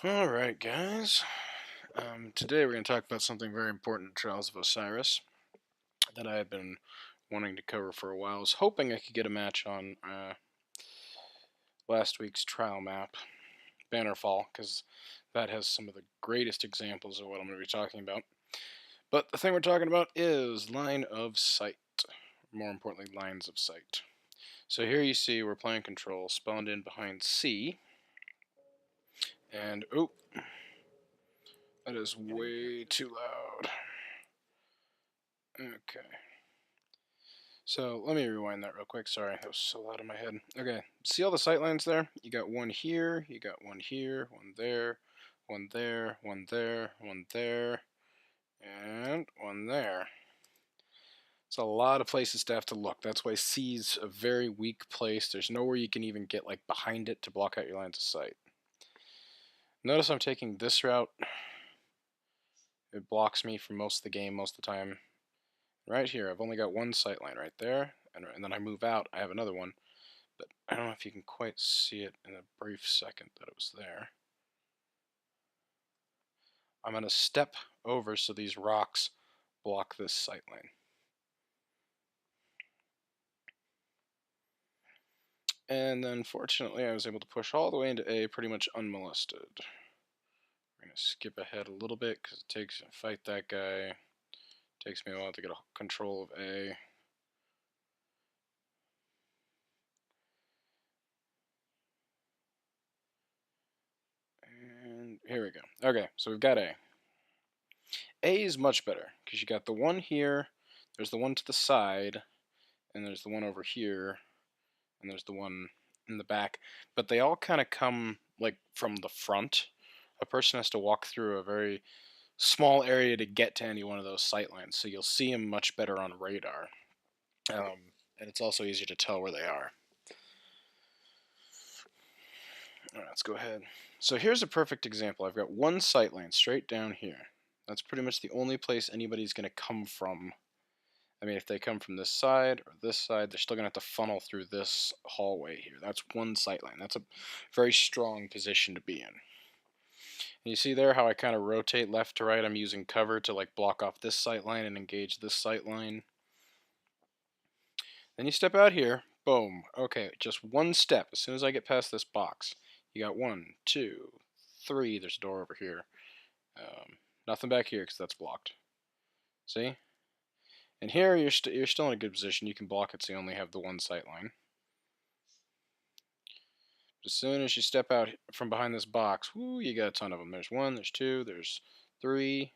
Alright, guys. Today we're going to talk about something very important in Trials of Osiris that I have been wanting to cover for a while. I was hoping I could get a match on last week's trial map, Bannerfall, because that has some of the greatest examples of what I'm going to be talking about. But the thing we're talking about is line of sight. More importantly, lines of sight. So here you see we're playing control, spawned in behind C, and oh, that is way too loud. Okay. So let me rewind that real quick. Sorry, that was so loud in my head. Okay, see all the sight lines there? You got one here, you got one here, one there, one there, one there, one there, and one there. It's a lot of places to have to look. That's why C's a very weak place. There's nowhere you can even get like behind it to block out your lines of sight. Notice I'm taking this route. It blocks me for most of the game, most of the time. Right here, I've only got one sight line right there, and then I move out, I have another one. But I don't know if you can quite see it in a brief second that it was there. I'm going to step over so these rocks block this sight line. And then fortunately I was able to push all the way into A pretty much unmolested. We're going to skip ahead a little bit because it takes fight that guy. Takes me a while to get control of A. And here we go. Okay, so we've got A. A is much better because you got the one here, there's the one to the side, and there's the one over here, and there's the one in the back. But they all kind of come like from the front. A person has to walk through a very small area to get to any one of those sight lines, so you'll see them much better on radar. And it's also easier to tell where they are. Alright, let's go ahead. So here's a perfect example. I've got one sight line straight down here. That's pretty much the only place anybody's going to come from. I mean, if they come from this side or this side, they're still going to have to funnel through this hallway here. That's one sight line. That's a very strong position to be in. And you see there how I kind of rotate left to right? I'm using cover to like block off this sight line and engage this sight line. Then you step out here. Boom. Okay, just one step. As soon as I get past this box, you got 1, 2, 3. There's a door over here. Nothing back here because that's blocked. See? And here you're still in a good position. You can block it so you only have the one sight line. But as soon as you step out from behind this box, whoo, you got a ton of them. There's 1, there's 2, there's 3,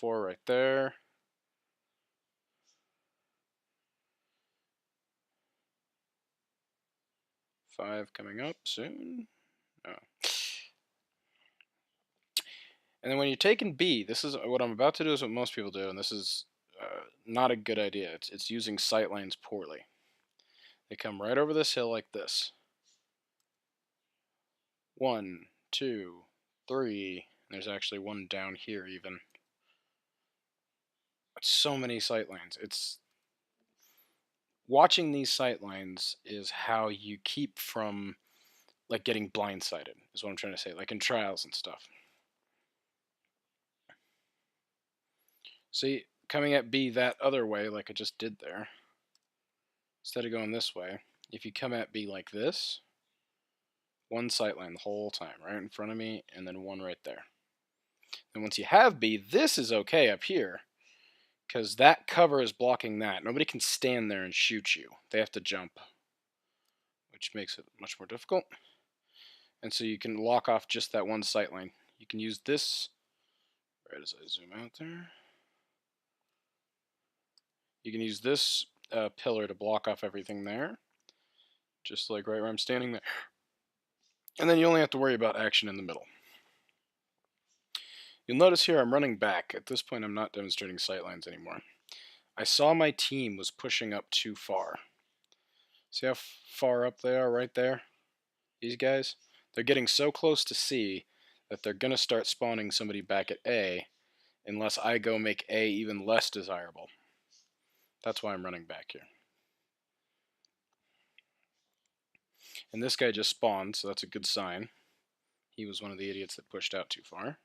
4 right there. Five coming up soon. Oh. And then when you're taking B, this is what I'm about to do is what most people do, and this is not a good idea. It's using sight lines poorly. They come right over this hill like this. 1, 2, 3. And there's actually one down here even. It's so many sight lines. It's watching these sight lines is how you keep from like getting blindsided. Is what I'm trying to say. Like in trials and stuff. See, coming at B that other way, like I just did there, instead of going this way, if you come at B like this, one sight line the whole time, right in front of me, and then one right there. And once you have B, this is okay up here, because that cover is blocking that. Nobody can stand there and shoot you. They have to jump, which makes it much more difficult. And so you can lock off just that one sight line. You can use this, right as I zoom out there. You can use this pillar to block off everything there, just like right where I'm standing there. And then you only have to worry about action in the middle. You'll notice here I'm running back. At this point I'm not demonstrating sightlines anymore. I saw my team was pushing up too far. See how far up they are right there? These guys? They're getting so close to C that they're going to start spawning somebody back at A unless I go make A even less desirable. That's why I'm running back here. And this guy just spawned, so that's a good sign. He was one of the idiots that pushed out too far.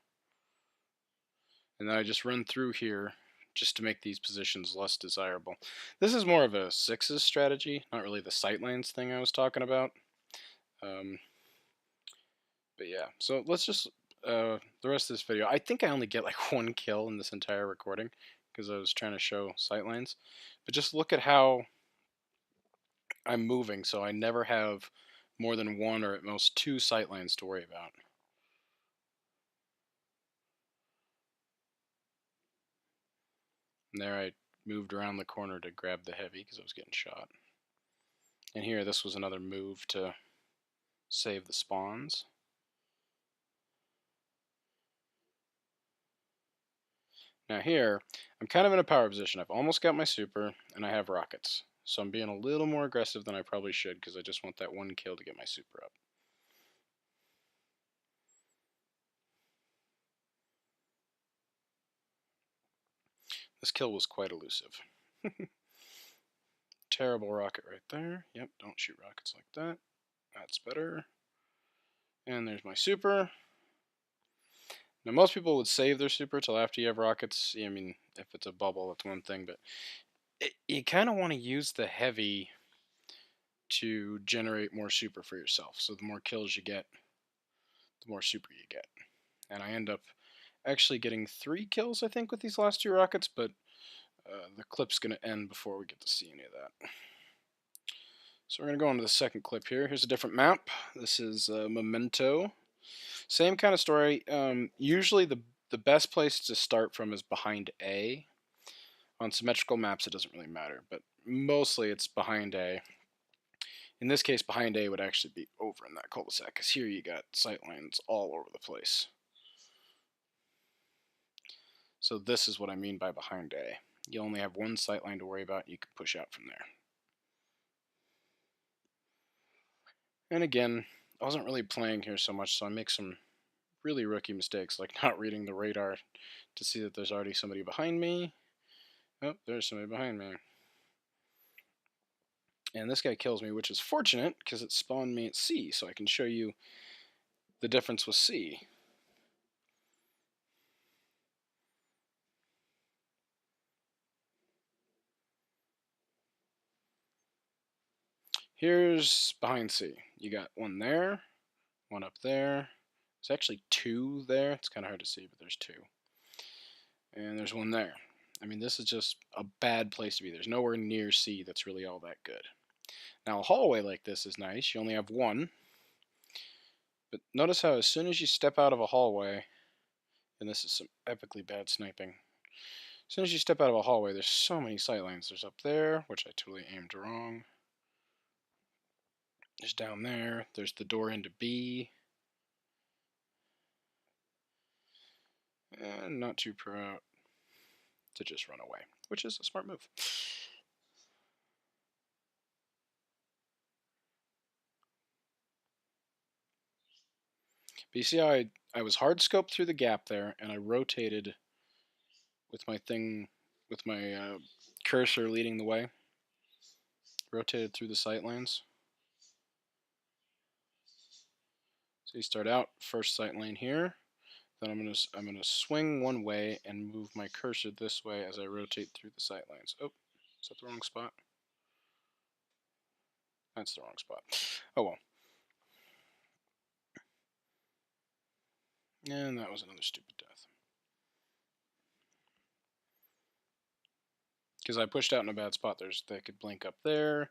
And then I just run through here just to make these positions less desirable. This is more of a sixes strategy, not really the sightlines thing I was talking about. But yeah, so let's just, the rest of this video, I think I only get like one kill in this entire recording because I was trying to show sightlines. But just look at how I'm moving, so I never have more than one or at most two sightlines to worry about. And there I moved around the corner to grab the heavy because I was getting shot. And here, this was another move to save the spawns. Now here, I'm kind of in a power position. I've almost got my super, and I have rockets. So I'm being a little more aggressive than I probably should because I just want that one kill to get my super up. This kill was quite elusive. Terrible rocket right there. Yep, don't shoot rockets like that. That's better. And there's my super. Now, most people would save their super till after you have rockets. I mean, if it's a bubble, that's one thing, but you kind of want to use the heavy to generate more super for yourself. So the more kills you get, the more super you get. And I end up actually getting 3 kills, I think, with these last 2 rockets, but the clip's going to end before we get to see any of that. So we're going to go on to the second clip here. Here's a different map. This is Memento. Same kind of story. Usually the best place to start from is behind A. On symmetrical maps, it doesn't really matter, but mostly it's behind A. In this case, behind A would actually be over in that cul-de-sac, because here you got sightlines all over the place. So this is what I mean by behind A. You only have one sightline to worry about, you can push out from there. And again, I wasn't really playing here so much, so I make some really rookie mistakes, like not reading the radar to see that there's already somebody behind me. Oh, there's somebody behind me. And this guy kills me, which is fortunate, because it spawned me at C, so I can show you the difference with C. Here's behind C. You got one there, one up there. There's actually 2 there. It's kind of hard to see, but there's 2. And there's one there. I mean, this is just a bad place to be. There's nowhere near C that's really all that good. Now, a hallway like this is nice. You only have one. But notice how as soon as you step out of a hallway, and this is some epically bad sniping, as soon as you step out of a hallway, there's so many sightlines. There's up there, which I totally aimed wrong. There's down there. There's the door into B. And not too proud to just run away, which is a smart move. But you see how I was hard scoped through the gap there, and I rotated with my thing, with my cursor leading the way. Rotated through the sightlines. So you start out first sight lane here. Then I'm gonna swing one way and move my cursor this way as I rotate through the sightlines. Oh, is that the wrong spot? That's the wrong spot. Oh well. And that was another stupid death. Because I pushed out in a bad spot. They could blink up there.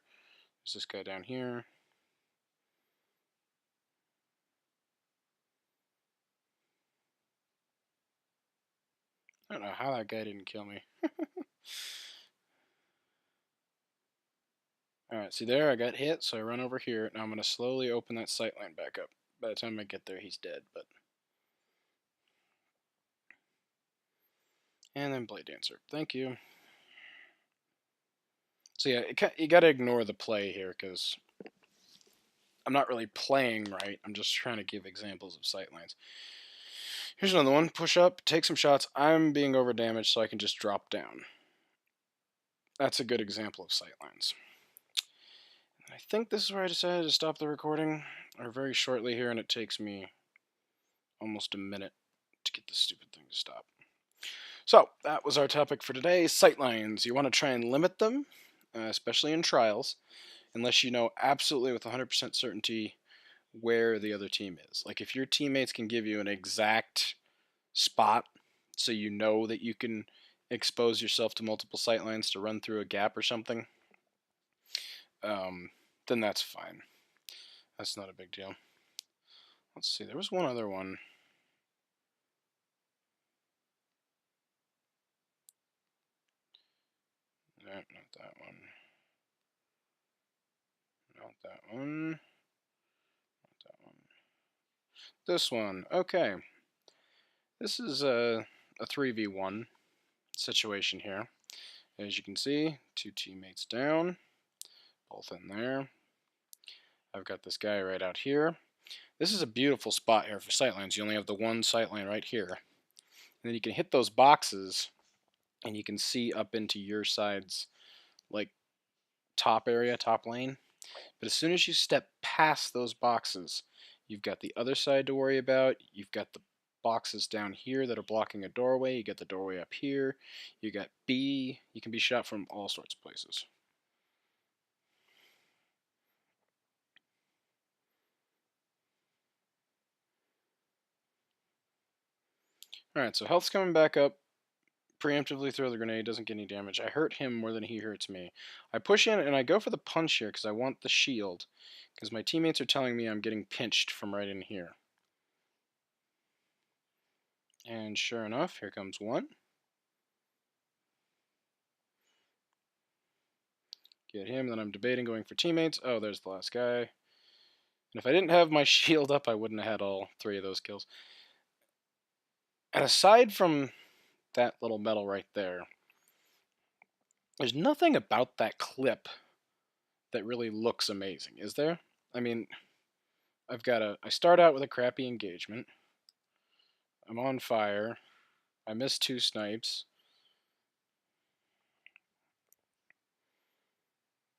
There's this guy down here. I don't know how that guy didn't kill me. Alright, see there, I got hit, so I run over here. Now I'm going to slowly open that sightline back up. By the time I get there, he's dead, but... And then Blade Dancer. Thank you. So yeah, you got to ignore the play here, because I'm not really playing right. I'm just trying to give examples of sightlines. Here's another one. Push up, take some shots. I'm being overdamaged, so I can just drop down. That's a good example of sightlines. I think this is where I decided to stop the recording, or very shortly here, and it takes me almost a minute to get this stupid thing to stop. So, that was our topic for today, sightlines. You want to try and limit them, especially in trials, unless you know absolutely with 100% certainty where the other team is. Like, if your teammates can give you an exact spot so you know that you can expose yourself to multiple sightlines to run through a gap or something, then that's fine. That's not a big deal. Let's see, there was one other one. No, not that one. Not that one. Not that one. This one. Okay. This is a 3v1 situation here. As you can see, two teammates down, both in there. I've got this guy right out here. This is a beautiful spot here for sightlines. You only have the one sightline right here. And then you can hit those boxes, and you can see up into your side's, like, top area, top lane. But as soon as you step past those boxes, you've got the other side to worry about. You've got the boxes down here that are blocking a doorway. You got the doorway up here. You got B. You can be shot from all sorts of places. Alright, so health's coming back up. Preemptively throw the grenade, doesn't get any damage. I hurt him more than he hurts me. I push in and I go for the punch here because I want the shield. Because my teammates are telling me I'm getting pinched from right in here. And sure enough, here comes one. Get him, then I'm debating going for teammates. Oh, there's the last guy. And if I didn't have my shield up, I wouldn't have had all three of those kills. And aside from that little medal right there, there's nothing about that clip that really looks amazing, is there? I mean, I start out with a crappy engagement. I'm on fire. I missed 2 snipes.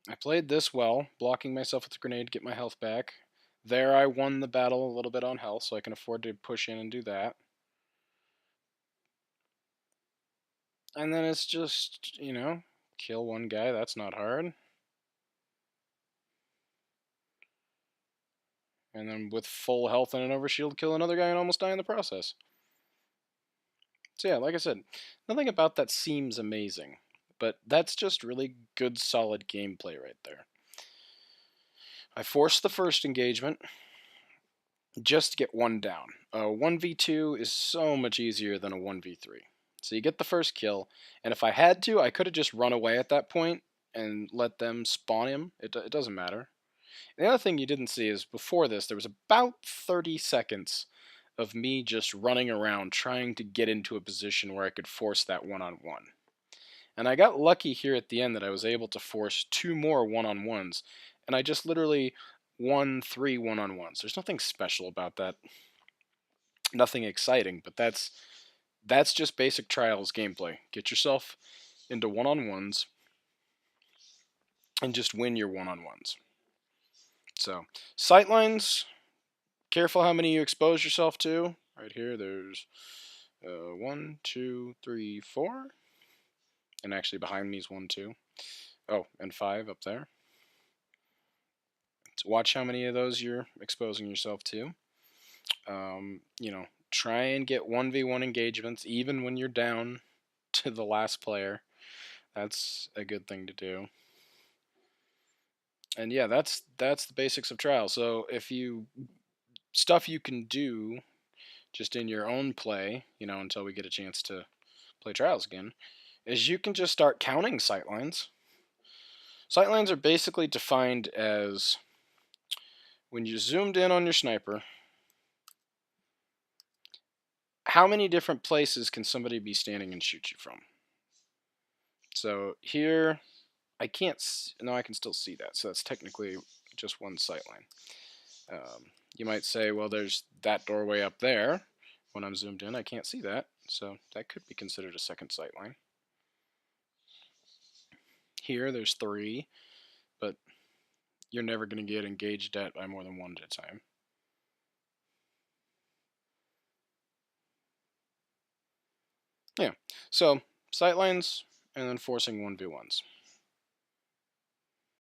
I played this well, blocking myself with a grenade to get my health back. There I won the battle a little bit on health, so I can afford to push in and do that. And then it's just, kill one guy, that's not hard. And then with full health and an overshield, kill another guy and almost die in the process. So yeah, like I said, nothing about that seems amazing. But that's just really good, solid gameplay right there. I forced the first engagement just to get one down. A 1v2 is so much easier than a 1v3. So you get the first kill, and if I had to, I could have just run away at that point and let them spawn him. It doesn't matter. And the other thing you didn't see is before this, there was about 30 seconds of me just running around trying to get into a position where I could force that one-on-one. And I got lucky here at the end that I was able to force 2 more one-on-ones, and I just literally won 3 one-on-ones. There's nothing special about that. Nothing exciting, but that's just basic Trials gameplay. Get yourself into one-on-ones and just win your one-on-ones. So, sightlines, careful how many you expose yourself to. Right here, there's 1, 2, 3, 4. And actually behind me is 1, 2. Oh, and 5 up there. So watch how many of those you're exposing yourself to. Try and get 1v1 engagements even when you're down to the last player. That's a good thing to do. And yeah, that's the basics of Trial. So if stuff you can do just in your own play, until we get a chance to play Trials again, is you can just start counting sightlines. Sightlines are basically defined as when you zoomed in on your sniper, how many different places can somebody be standing and shoot you from? So here, I can't, no, I can still see that, so that's technically just one sightline. You might say, well, there's that doorway up there. When I'm zoomed in, I can't see that, so that could be considered a second sightline. Here, there's 3, but you're never going to get engaged at by more than 1 at a time. Yeah. So sightlines and then forcing 1v1s.